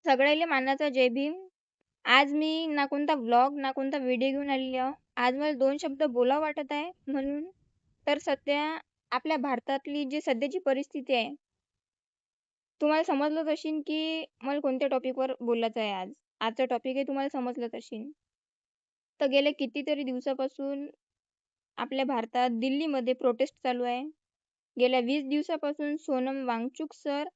सगळ्याले मानाचा जय भीम. आज मी ना कोणता व्लॉग ना कोणता व्हिडिओ घेऊन आलेली आहे. आज मला 2 शब्द बोलावं वाटत आहे म्हणून. तर सध्या आपल्या भारतातली जी सध्याची परिस्थिती आहे, तुम्हाला समजलंच अशीन की मला कोणत्या टॉपिकवर बोलायचं आहे आज. आजचा टॉपिक आहे तुम्हाला समजलंच अशीन. तर गेल्या कितीतरी दिवसापासून आपल्या भारतात दिल्लीमध्ये प्रोटेस्ट चालू आहे. गेल्या 20 दिवसापासून सोनम वांगचुक सर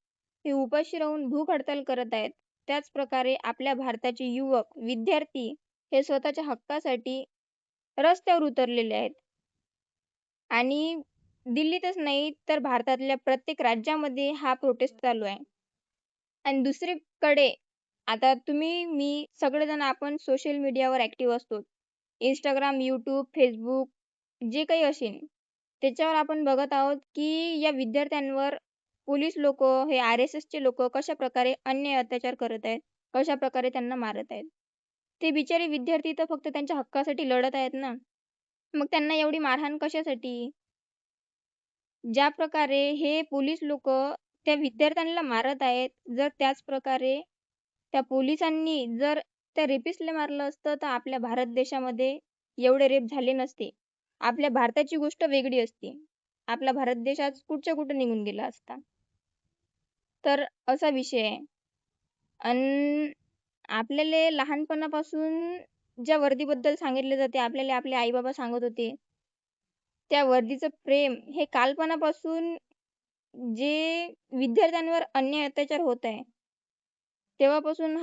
हे उपाशी राहून भूक हडताल करत आहेत. त्याच प्रकारे आपल्या भारताचे युवक, विद्यार्थी हे स्वतःच्या हक्कासाठी रस्त्यावर उतरलेले आहेत. आणि दिल्लीतच नाही तर भारतातल्या प्रत्येक राज्यामध्ये हा प्रोटेस्ट चालू आहे. आणि दुसरीकडे आता तुम्ही, मी सगळेजण आपण सोशल मीडियावर ॲक्टिव्ह असतो. Instagram, YouTube, Facebook जे काही असेल, त्याच्यावर आपण बघत आहोत की या विद्यार्थ्यांवर पोलीस लोक, हे RSSचे लोक कशाप्रकारे अन्याय अत्याचार करत आहेत, कशाप्रकारे त्यांना मारत आहेत. ते बिचारे विद्यार्थी तर फक्त त्यांच्या हक्कासाठी लढत आहेत ना. मग त्यांना एवढी मारहाण कशासाठी? ज्या प्रकारे हे पोलीस लोक त्या विद्यार्थ्यांना मारत आहेत, जर त्याच प्रकारे त्या पोलिसांनी जर त्या रेपिस्टला मारलं असतं तर आपल्या भारत देशामध्ये एवढे रेप झाले नसते. आपल्या भारताची गोष्ट वेगळी असती. आपला भारत देश आज कुठच्या कुठं निघून गेला असता. तर असा विषय आहे. अन आपल्याला लहानपणापासून ज्या वर्दीबद्दल सांगितले जाते, आपल्याला आपले आई-बाबा सांगत होते, त्या वर्दीचं प्रेम हे कालपणापासून जे विद्यार्थ्यांवर अन्याय अत्याचार होत आहे, तेव्हापासून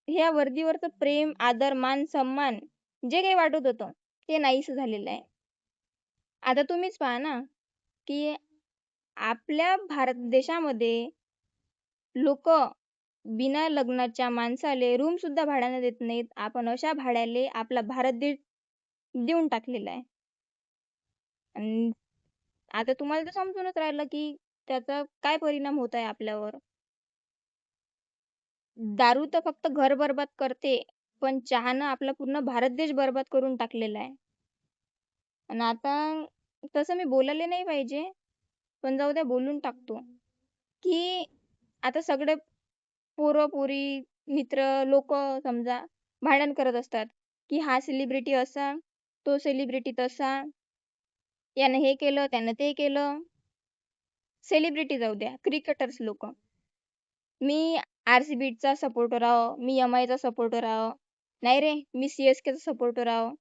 ह्या वर्दीवरचं प्रेम, आदर, मान, सन्मान जे काही वाटत होतं, ते नाहीसं झालेलं आहे. आता तुम्हीच पहा ना, की आपल्या भारत देशामध्ये लोक बिना लग्नाच्या माणसाले रूम सुद्धा भाड्याने देत नाहीत. आपण अशा भाड्याले आपला भारत देश देऊन टाकलेला आहे. आणि आता तुम्हाला तर समजूनच राहिलं की त्याचा काय परिणाम होत आहे आपल्यावर. दारू तर फक्त घर बरबाद करते, पण चहानं आपला पूर्ण भारत देश बरबाद करून टाकलेला आहे. आणि आता तसं मी बोलायला नाही पाहिजे, पण जाऊ द्या बोलून टाकतो, की आता सगळे पोरं-पोरी, मित्र, लोक समजा भांडण करत असतात, की हा सेलिब्रिटी असा, तो सेलिब्रिटी तसा, यानं हे केलं, त्यानं ते केलं. सेलिब्रिटी जाऊ द्या, क्रिकेटर्स लोक. मी RCBचा सपोर्टर आहो, मी MIचा सपोर्टर आहो. नाही रे, मी CSKचा सपोर्टर आहो.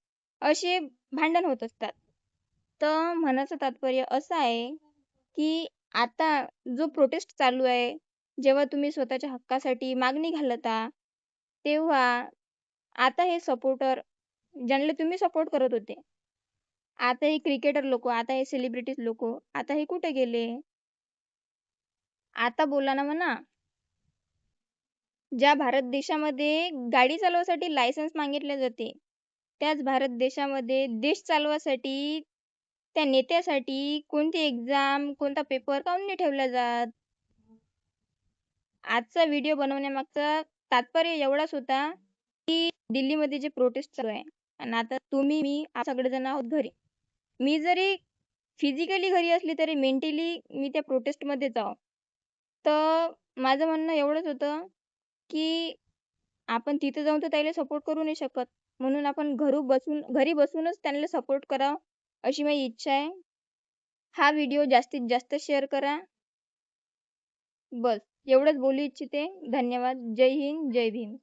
असे भांडण होत असतात. तर म्हणायचं तात्पर्य असं आहे, की आता जो प्रोटेस्ट चालू आहे, जेव्हा तुम्ही स्वतःच्या हक्कासाठी मागणी घालता, तेव्हा आता हे सपोर्टर ज्यांना तुम्ही सपोर्ट करत होते, आता हे क्रिकेटर लोक, आता हे सेलिब्रिटीज लोक, आता हे कुठे गेले? आता बोला ना म्हणा. ज्या भारत देशामध्ये गाडी चालवासाठी लायसन्स मागितले जाते, त्याच भारत देशामध्ये देश चालवासाठी त्या नेत्यासाठी कोणती एक्झाम, कोणता पेपर काऊन नाही ठेवला जात? आजचा व्हिडिओ बनवण्यामागचा तात्पर्य एवढाच होता, की दिल्लीमध्ये जे प्रोटेस्ट चालू आहे आणि आता तुम्ही, मी सगळेजण आहोत घरी. मी जरी फिजिकली घरी असली तरी मेंटली मी त्या प्रोटेस्टमध्ये जावं. तर माझं म्हणणं एवढंच होतं, की आपण तिथे जाऊन तर त्याला सपोर्ट करू नाही शकत. म्हणून आपण घरी बसूनच त्यांना सपोर्ट करावं, अशी माझी इच्छा आहे. हा व्हिडिओ जास्तीत जास्त शेअर करा. बस एवढंच बोलू इच्छिते. धन्यवाद. जय हिंद, जय भीम.